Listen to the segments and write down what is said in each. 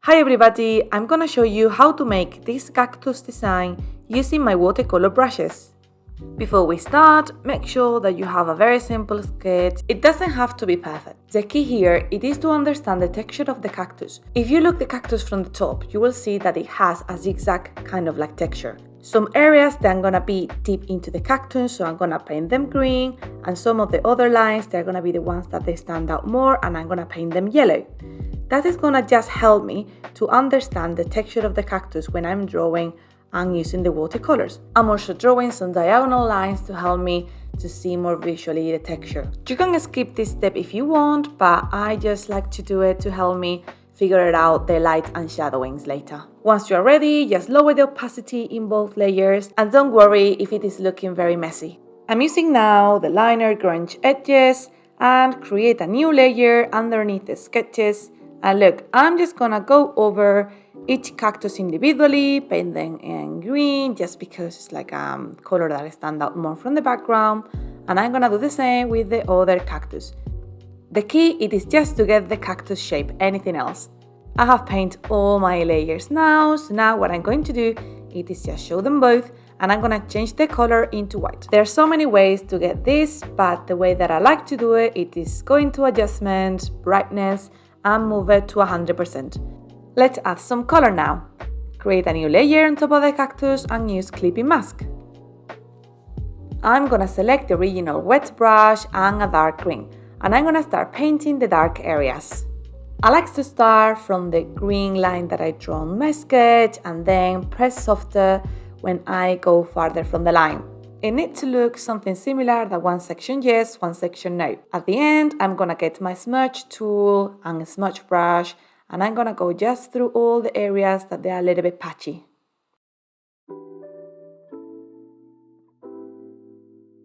Hi everybody, I'm gonna show you how to make this cactus design using my watercolor brushes. Before we start, make sure that you have a very simple sketch. It doesn't have to be perfect. The key here it is to understand the texture of the cactus. If you look the cactus from the top, you will see that it has a zigzag kind of like texture. Some areas that I'm gonna be deep into the cactus, so I'm gonna paint them green, and some of the other lines they're gonna be the ones that they stand out more, and I'm gonna paint them yellow. That is gonna just help me to understand the texture of the cactus when I'm drawing and using the watercolors. I'm also drawing some diagonal lines to help me to see more visually the texture. You can skip this step if you want, but I just like to do it to help me figure out the light and shadowings later. Once you're ready, just lower the opacity in both layers and don't worry if it is looking very messy. I'm using now the liner grunge edges and create a new layer underneath the sketches. And look, I'm just gonna go over each cactus individually, paint them in green just because it's like a color that stands out more from the background. And I'm gonna do the same with the other cactus. The key it is just to get the cactus shape, anything else. I have painted all my layers now, so now what I'm going to do it is just show them both and I'm gonna change the color into white. There are so many ways to get this, but the way that I like to do it, it is go into adjustment, brightness, and move it to 100%. Let's add some color now. Create a new layer on top of the cactus and use clipping mask. I'm gonna select the original wet brush and a dark green, and I'm gonna start painting the dark areas. I like to start from the green line that I draw on my sketch and then press softer when I go farther from the line. It needs to look something similar that one section yes, one section no. At the end, I'm gonna get my smudge tool and a smudge brush and I'm gonna go just through all the areas that they are a little bit patchy.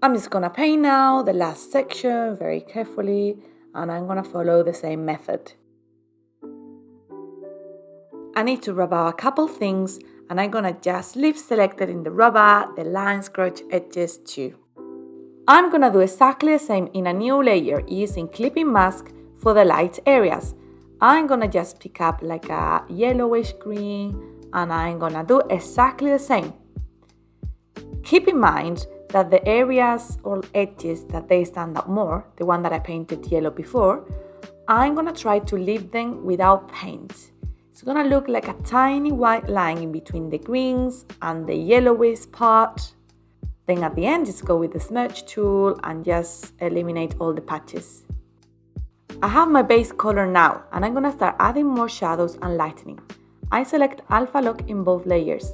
I'm just gonna paint now the last section very carefully and I'm gonna follow the same method. I need to rub out a couple things and I'm gonna just leave selected in the rubber the line scratch edges too. I'm gonna do exactly the same in a new layer using clipping mask for the light areas. I'm gonna just pick up like a yellowish green and I'm gonna do exactly the same. Keep in mind that the areas or edges that they stand out more, the one that I painted yellow before, I'm gonna try to leave them without paint. It's gonna look like a tiny white line in between the greens and the yellowish part. Then at the end, just go with the smudge tool and just eliminate all the patches. I have my base color now and I'm gonna start adding more shadows and lightening. I select Alpha Lock in both layers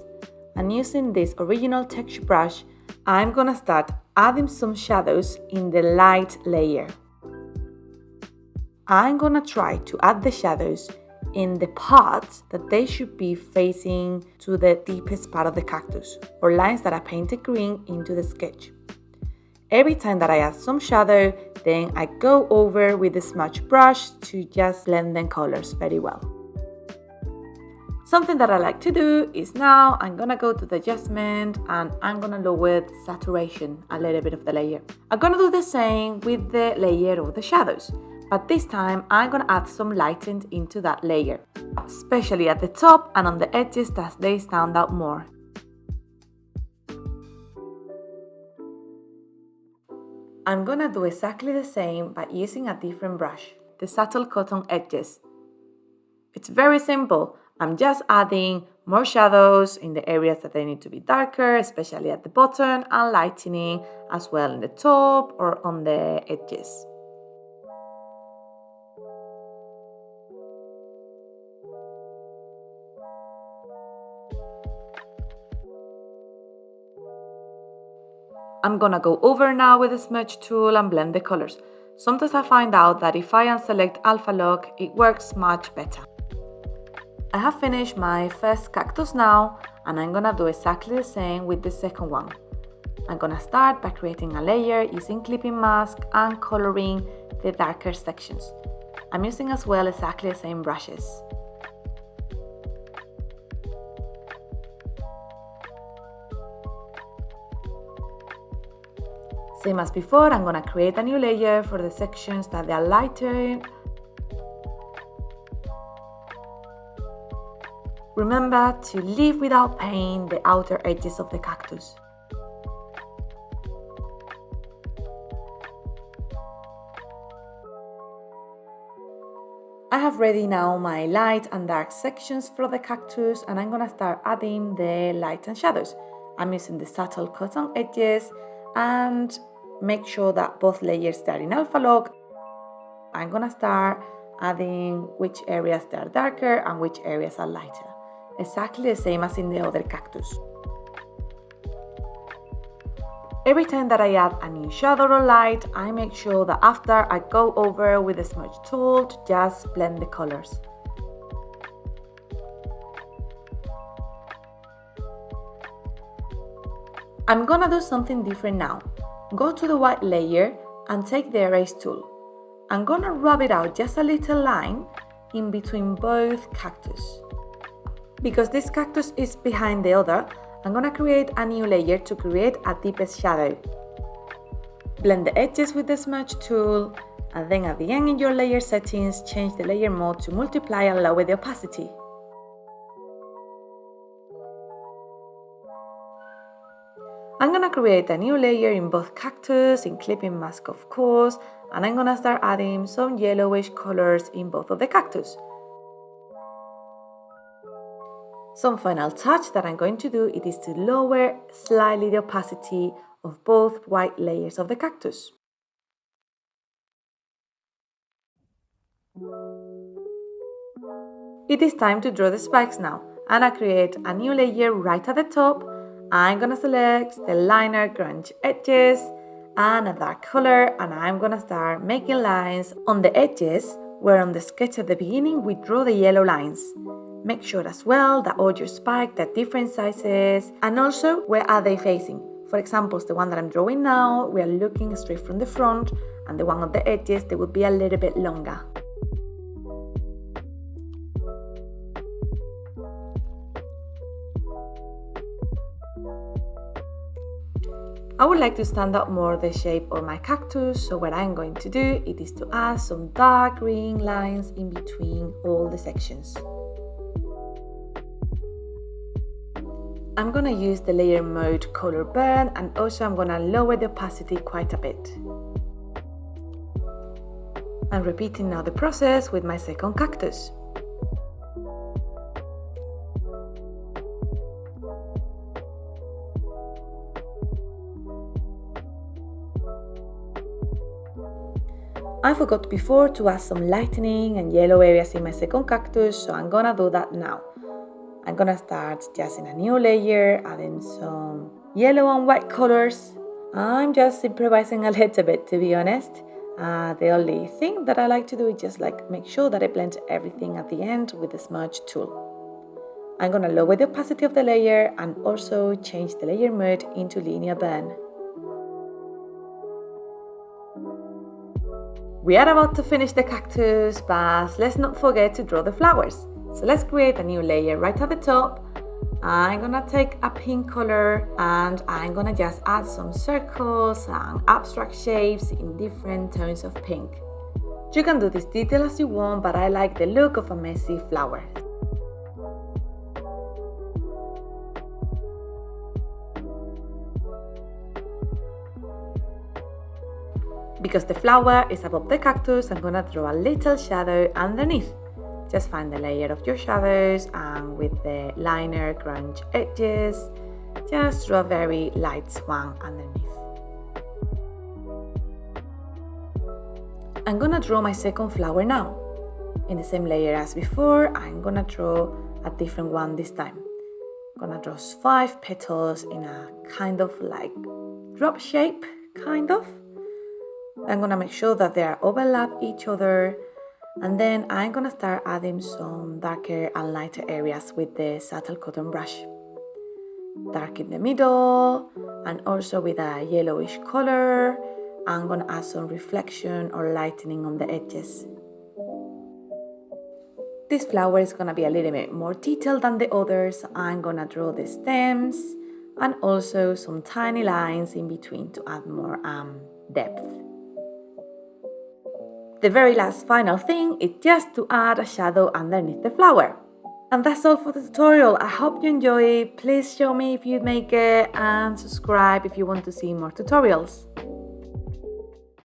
and using this original texture brush, I'm gonna start adding some shadows in the light layer. I'm gonna try to add the shadows in the parts that they should be facing to the deepest part of the cactus or lines that I painted green into the sketch. Every time that I add some shadow, then I go over with the smudge brush to just blend the colors very well. Something that I like to do is now I'm gonna go to the adjustment and I'm gonna lower the saturation a little bit of the layer. I'm gonna do the same with the layer of the shadows. But this time, I'm gonna add some lighting into that layer, especially at the top and on the edges that they stand out more. I'm gonna do exactly the same but using a different brush, the subtle cotton edges. It's very simple. I'm just adding more shadows in the areas that they need to be darker, especially at the bottom, and lightening as well in the top or on the edges. I'm gonna go over now with the smudge tool and blend the colors. Sometimes I find out that if I unselect Alpha Lock, it works much better. I have finished my first cactus now, and I'm gonna do exactly the same with the second one. I'm gonna start by creating a layer using clipping mask and coloring the darker sections. I'm using as well exactly the same brushes. Same as before, I'm gonna create a new layer for the sections that they are lighter Remember to leave without paint the outer edges of the cactus. I have ready now my light and dark sections for the cactus, and I'm gonna start adding the light and shadows. I'm using the subtle cotton edges, and make sure that both layers are in alpha log. I'm gonna start adding which areas are darker and which areas are lighter. Exactly the same as in the other cactus. Every time that I add a new shadow or light, I make sure that after I go over with the smudge tool to just blend the colors. I'm gonna do something different now. Go to the white layer and take the erase tool. I'm gonna rub it out just a little line in between both cactus. Because this cactus is behind the other, I'm gonna create a new layer to create a deepest shadow. Blend the edges with the smudge tool, and then at the end in your layer settings, change the layer mode to multiply and lower the opacity. I'm gonna create a new layer in both cactus, in clipping mask of course, and I'm gonna start adding some yellowish colors in both of the cactus. Some final touch that I'm going to do it is to lower slightly the opacity of both white layers of the cactus. It is time to draw the spikes now, and I create a new layer right at the top. I'm gonna select the liner grunge edges and a dark color, and I'm gonna start making lines on the edges where on the sketch at the beginning we draw the yellow lines. Make sure as well that all your spikes are different sizes, and also where are they facing. For example, the one that I'm drawing now, we are looking straight from the front, and the one on the edges, they would be a little bit longer. I would like to stand out more the shape of my cactus, so what I'm going to do it is to add some dark green lines in between all the sections. I'm gonna use the layer mode color burn, and also I'm gonna lower the opacity quite a bit. I'm repeating now the process with my second cactus. I forgot before to add some lightening and yellow areas in my second cactus, so I'm gonna do that now. I'm gonna start just in a new layer, adding some yellow and white colors. I'm just improvising a little bit, to be honest. The only thing that I like to do is just make sure that I blend everything at the end with the smudge tool. I'm gonna lower the opacity of the layer and also change the layer mode into linear burn. We are about to finish the cactus, but let's not forget to draw the flowers. So let's create a new layer right at the top. I'm gonna take a pink color and I'm gonna just add some circles and abstract shapes in different tones of pink. You can do this detail as you want, but I like the look of a messy flower. Because the flower is above the cactus, I'm gonna draw a little shadow underneath. Just find the layer of your shadows, and with the liner grunge edges, just draw a very light one underneath. I'm gonna draw my second flower now. In the same layer as before, I'm gonna draw a different one this time. I'm gonna draw 5 petals in a kind of drop shape, kind of. I'm gonna make sure that they are overlap each other, and then I'm gonna start adding some darker and lighter areas with the subtle cotton brush. Dark in the middle, and also with a yellowish color. I'm gonna add some reflection or lightening on the edges. This flower is gonna be a little bit more detailed than the others. I'm gonna draw the stems and also some tiny lines in between to add more depth. The very last final thing is just to add a shadow underneath the flower. And that's all for the tutorial. I hope you enjoy it. Please show me if you make it and subscribe if you want to see more tutorials.